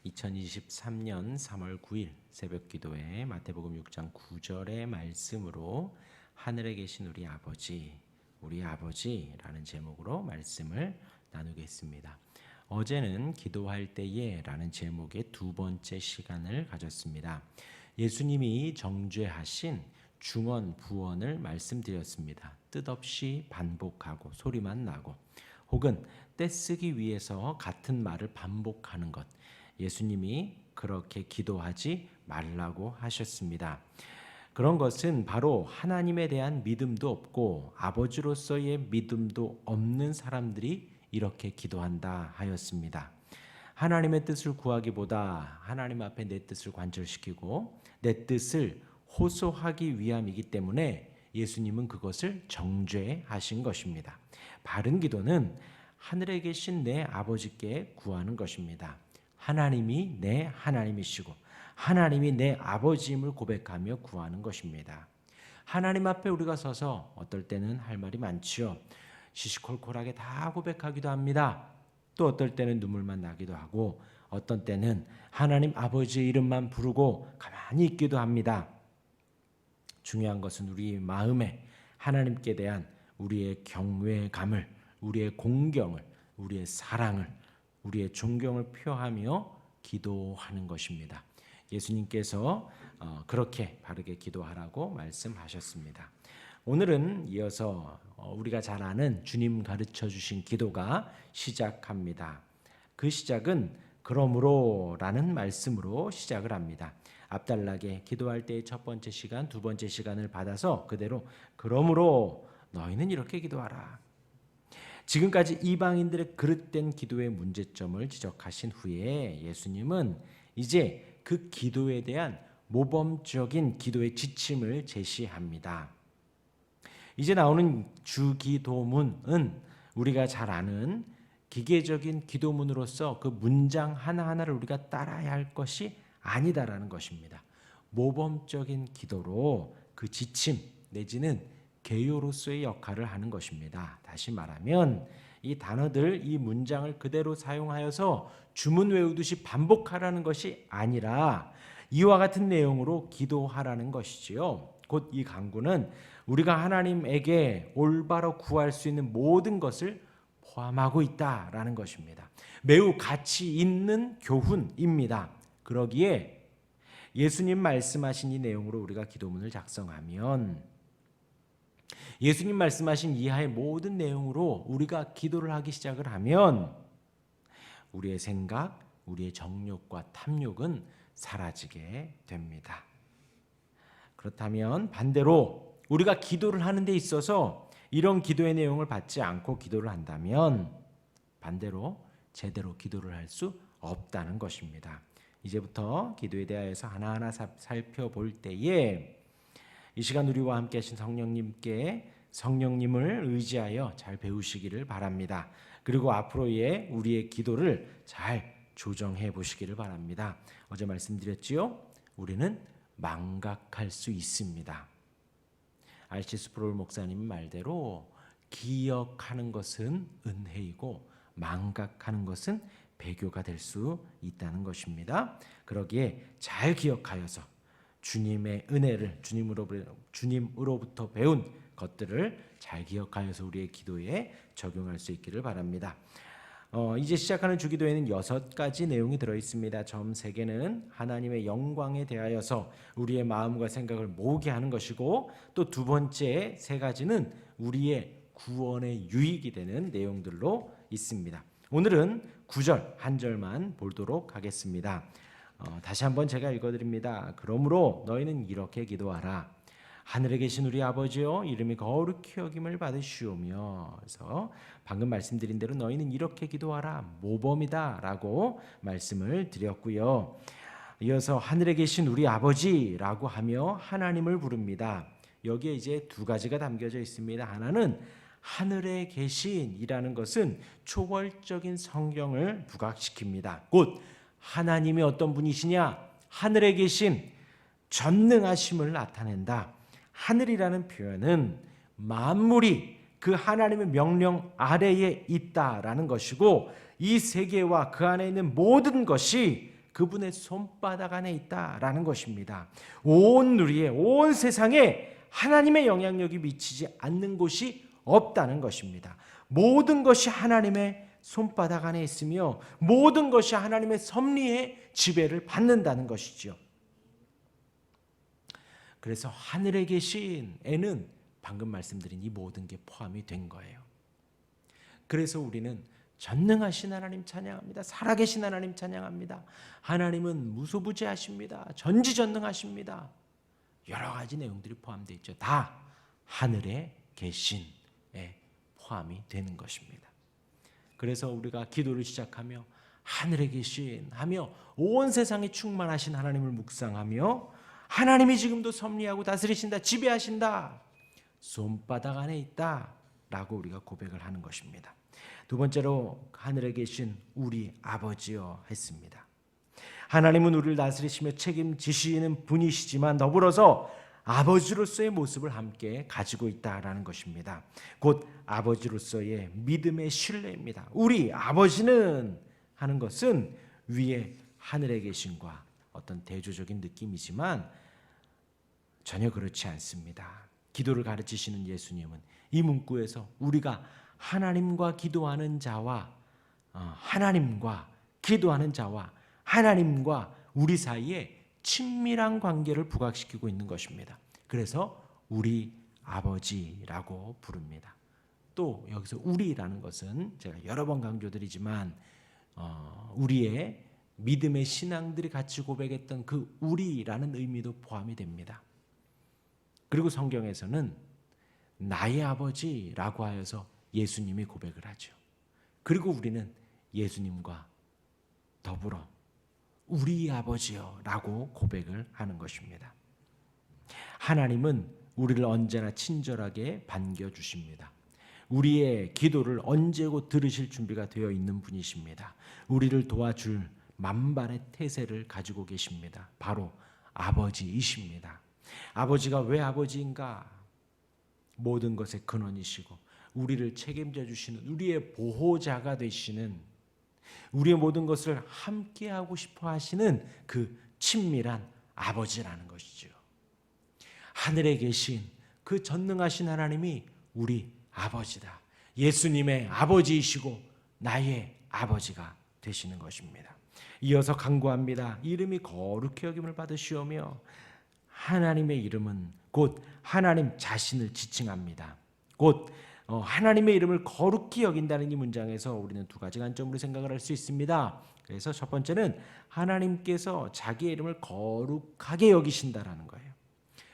2023년 3월 9일 새벽 기도회 마태복음 6장 9절의 말씀으로 하늘에 계신 우리 아버지라는 제목으로 말씀을 나누겠습니다. 어제는 기도할 때에 라는 제목의 두 번째 시간을 가졌습니다. 예수님이 정죄하신 중언 부언을 말씀드렸습니다. 뜻없이 반복하고 소리만 나고 혹은 떼쓰기 위해서 같은 말을 반복하는 것, 예수님이 그렇게 기도하지 말라고 하셨습니다. 그런 것은 바로 하나님에 대한 믿음도 없고 아버지로서의 믿음도 없는 사람들이 이렇게 기도한다 하였습니다. 하나님의 뜻을 구하기보다 하나님 앞에 내 뜻을 관철시키고 내 뜻을 호소하기 위함이기 때문에 예수님은 그것을 정죄하신 것입니다. 바른 기도는 하늘에 계신 내 아버지께 구하는 것입니다. 하나님이 내 하나님이시고 하나님이 내 아버지임을 고백하며 구하는 것입니다. 하나님 앞에 우리가 서서 어떨 때는 할 말이 많지요. 시시콜콜하게 다 고백하기도 합니다. 또 어떨 때는 눈물만 나기도 하고 어떤 때는 하나님 아버지의 이름만 부르고 가만히 있기도 합니다. 중요한 것은 우리 마음에 하나님께 대한 우리의 경외감을, 우리의 공경을, 우리의 사랑을, 우리의 존경을 표하며 기도하는 것입니다. 예수님께서 그렇게 바르게 기도하라고 말씀하셨습니다. 오늘은 이어서 우리가 잘 아는 주님 가르쳐 주신 기도가 시작합니다. 그 시작은 그러므로라는 말씀으로 시작을 합니다. 앞달나게 기도할 때의 첫 번째 시간, 두 번째 시간을 받아서 그대로 그러므로 너희는 이렇게 기도하라. 지금까지 이방인들의 그릇된 기도의 문제점을 지적하신 후에 예수님은 이제 그 기도에 대한 모범적인 기도의 지침을 제시합니다. 이제 나오는 주기도문은 우리가 잘 아는 기계적인 기도문으로서 그 문장 하나하나를 우리가 따라야 할 것이 아니다라는 것입니다. 모범적인 기도로 그 지침 내지는 개요로서의 역할을 하는 것입니다. 다시 말하면 이 단어들, 이 문장을 그대로 사용하여서 주문 외우듯이 반복하라는 것이 아니라 이와 같은 내용으로 기도하라는 것이지요. 곧 이 강구는 우리가 하나님에게 올바로 구할 수 있는 모든 것을 포함하고 있다라는 것입니다. 매우 가치 있는 교훈입니다. 그러기에 예수님 말씀하신 이 내용으로 우리가 기도문을 작성하면 예수님 말씀하신 이하의 모든 내용으로 우리가 기도를 하기 시작을 하면 우리의 생각, 우리의 정욕과 탐욕은 사라지게 됩니다. 그렇다면 반대로 우리가 기도를 하는 데 있어서 이런 기도의 내용을 받지 않고 기도를 한다면 반대로 제대로 기도를 할 수 없다는 것입니다. 이제부터 기도에 대하여서 하나하나 살펴볼 때에 이 시간 우리와 함께 하신 성령님을 의지하여 잘 배우시기를 바랍니다. 그리고 앞으로의 우리의 기도를 잘 조정해 보시기를 바랍니다. 어제 말씀드렸지요? 우리는 망각할 수 있습니다. R.C. 스프롤 목사님 말대로 기억하는 것은 은혜이고 망각하는 것은 배교가 될 수 있다는 것입니다. 그러기에 잘 기억하여서 주님의 은혜를 주님으로부터 배운 것들을 잘 기억하여서 우리의 기도에 적용할 수 있기를 바랍니다. 이제 시작하는 주기도에는 6가지 내용이 들어있습니다. 점 3개는 하나님의 영광에 대하여서 우리의 마음과 생각을 모으게 하는 것이고 또 두 번째 3가지는 우리의 구원의 유익이 되는 내용들로 있습니다. 오늘은 9절 한 절만 보도록 하겠습니다. 다시 한번 제가 읽어드립니다. 그러므로 너희는 이렇게 기도하라. 하늘에 계신 우리 아버지여 이름이 거룩히 여김을 받으시오며. 그래서 방금 말씀드린 대로 너희는 이렇게 기도하라 모범이다 라고 말씀을 드렸고요. 이어서 하늘에 계신 우리 아버지라고 하며 하나님을 부릅니다. 여기에 이제 두 가지가 담겨져 있습니다. 하나는 하늘에 계신이라는 것은 초월적인 성경을 부각시킵니다. 곧 하나님이 어떤 분이시냐? 하늘에 계신 전능하심을 나타낸다. 하늘이라는 표현은 만물이 그 하나님의 명령 아래에 있다라는 것이고 이 세계와 그 안에 있는 모든 것이 그분의 손바닥 안에 있다라는 것입니다. 온 누리에, 온 세상에 하나님의 영향력이 미치지 않는 곳이 없다는 것입니다. 모든 것이 하나님의 손바닥 안에 있으며 모든 것이 하나님의 섭리의 지배를 받는다는 것이죠. 그래서 하늘에 계신 애는 방금 말씀드린 이 모든 게 포함이 된 거예요. 그래서 우리는 전능하신 하나님 찬양합니다. 살아계신 하나님 찬양합니다. 하나님은 무소부재하십니다. 전지전능하십니다. 여러 가지 내용들이 포함되어 있죠. 다 하늘에 계신에 포함이 되는 것입니다. 그래서 우리가 기도를 시작하며 하늘에 계신 하며 온 세상에 충만하신 하나님을 묵상하며 하나님이 지금도 섭리하고 다스리신다, 지배하신다, 손바닥 안에 있다 라고 우리가 고백을 하는 것입니다. 두 번째로 하늘에 계신 우리 아버지여 했습니다. 하나님은 우리를 다스리시며 책임지시는 분이시지만 더불어서 아버지로서의 모습을 함께 가지고 있다라는 것입니다. 곧 아버지로서의 믿음의 신뢰입니다. 우리 아버지는 하는 것은 위에 하늘에 계신과 어떤 대조적인 느낌이지만 전혀 그렇지 않습니다. 기도를 가르치시는 예수님은 이 문구에서 우리가 하나님과 기도하는 자와 하나님과 우리 사이에 친밀한 관계를 부각시키고 있는 것입니다. 그래서 우리 아버지라고 부릅니다. 또 여기서 우리라는 것은 제가 여러 번 강조드리지만 우리의 믿음의 신앙들이 같이 고백했던 그 우리라는 의미도 포함이 됩니다. 그리고 성경에서는 나의 아버지라고 하여서 예수님이 고백을 하죠. 그리고 우리는 예수님과 더불어 우리 아버지여 라고 고백을 하는 것입니다. 하나님은 우리를 언제나 친절하게 반겨주십니다. 우리의 기도를 언제고 들으실 준비가 되어 있는 분이십니다. 우리를 도와줄 만반의 태세를 가지고 계십니다. 바로 아버지이십니다. 아버지가 왜 아버지인가? 모든 것의 근원이시고 우리를 책임져 주시는 우리의 보호자가 되시는 우리의 모든 것을 함께하고 싶어 하시는 그 친밀한 아버지라는 것이죠. 하늘에 계신 그 전능하신 하나님이 우리 아버지다. 예수님의 아버지이시고 나의 아버지가 되시는 것입니다. 이어서 간구합니다. 이름이 거룩히 여김을 받으시오며 하나님의 이름은 곧 하나님 자신을 지칭합니다. 곧 하나님의 이름을 거룩히 여긴다는 이 문장에서 우리는 두 가지 관점으로 생각을 할 수 있습니다. 그래서 첫 번째는 하나님께서 자기의 이름을 거룩하게 여기신다라는 거예요.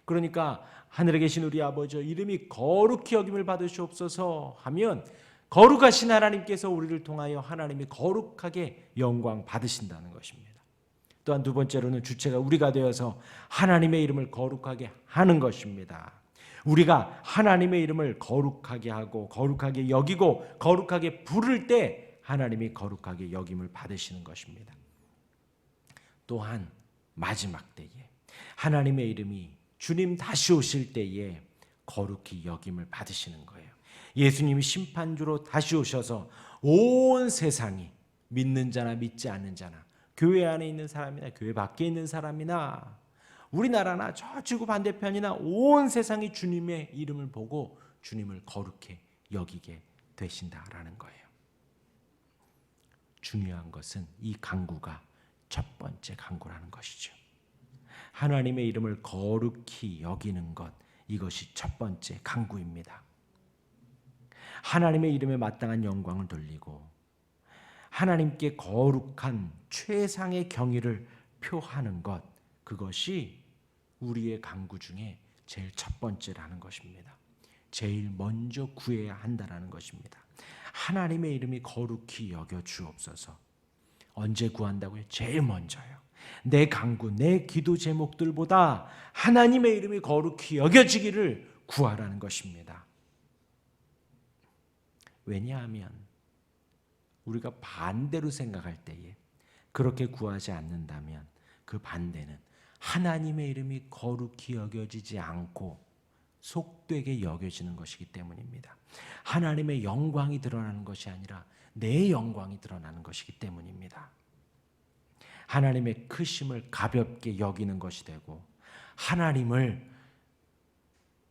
그러니까 하늘에 계신 우리 아버지 이름이 거룩히 여김을 받으시옵소서 하면 거룩하신 하나님께서 우리를 통하여 하나님이 거룩하게 영광 받으신다는 것입니다. 또한 두 번째로는 주체가 우리가 되어서 하나님의 이름을 거룩하게 하는 것입니다. 우리가 하나님의 이름을 거룩하게 하고 거룩하게 여기고 거룩하게 부를 때 하나님이 거룩하게 여김을 받으시는 것입니다. 또한 마지막 때에 하나님의 이름이 주님 다시 오실 때에 거룩히 여김을 받으시는 거예요. 예수님이 심판주로 다시 오셔서 온 세상이 믿는 자나 믿지 않는 자나 교회 안에 있는 사람이나 교회 밖에 있는 사람이나 우리나라나 저 지구 반대편이나 온 세상이 주님의 이름을 보고 주님을 거룩히 여기게 되신다라는 거예요. 중요한 것은 이 간구가 첫 번째 간구라는 것이죠. 하나님의 이름을 거룩히 여기는 것, 이것이 첫 번째 간구입니다. 하나님의 이름에 마땅한 영광을 돌리고 하나님께 거룩한 최상의 경의를 표하는 것, 그것이 우리의 간구 중에 제일 첫 번째라는 것입니다. 제일 먼저 구해야 한다는 것입니다. 하나님의 이름이 거룩히 여겨 주옵소서. 언제 구한다고요? 제일 먼저요. 내 간구, 내 기도 제목들보다 하나님의 이름이 거룩히 여겨지기를 구하라는 것입니다. 왜냐하면 우리가 반대로 생각할 때에 그렇게 구하지 않는다면 그 반대는 하나님의 이름이 거룩히 여겨지지 않고 속되게 여겨지는 것이기 때문입니다. 하나님의 영광이 드러나는 것이 아니라 내 영광이 드러나는 것이기 때문입니다. 하나님의 크심을 가볍게 여기는 것이 되고 하나님을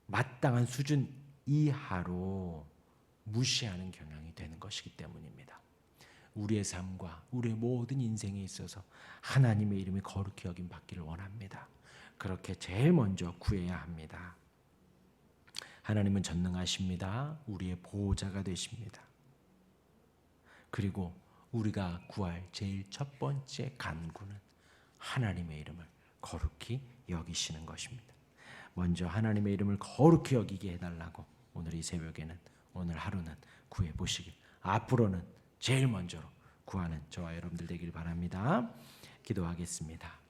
마땅한 수준 이하로 무시하는 경향이 되는 것이기 때문입니다. 우리의 삶과 우리의 모든 인생에 있어서 하나님의 이름이 거룩히 여김 받기를 원합니다. 그렇게 제일 먼저 구해야 합니다. 하나님은 전능하십니다. 우리의 보호자가 되십니다. 그리고 우리가 구할 제일 첫 번째 간구는 하나님의 이름을 거룩히 여기시는 것입니다. 먼저 하나님의 이름을 거룩히 여기게 해달라고 오늘 이 새벽에는, 오늘 하루는 구해보시길, 앞으로는 제일 먼저로 구하는 저와 여러분들 되길 바랍니다. 기도하겠습니다.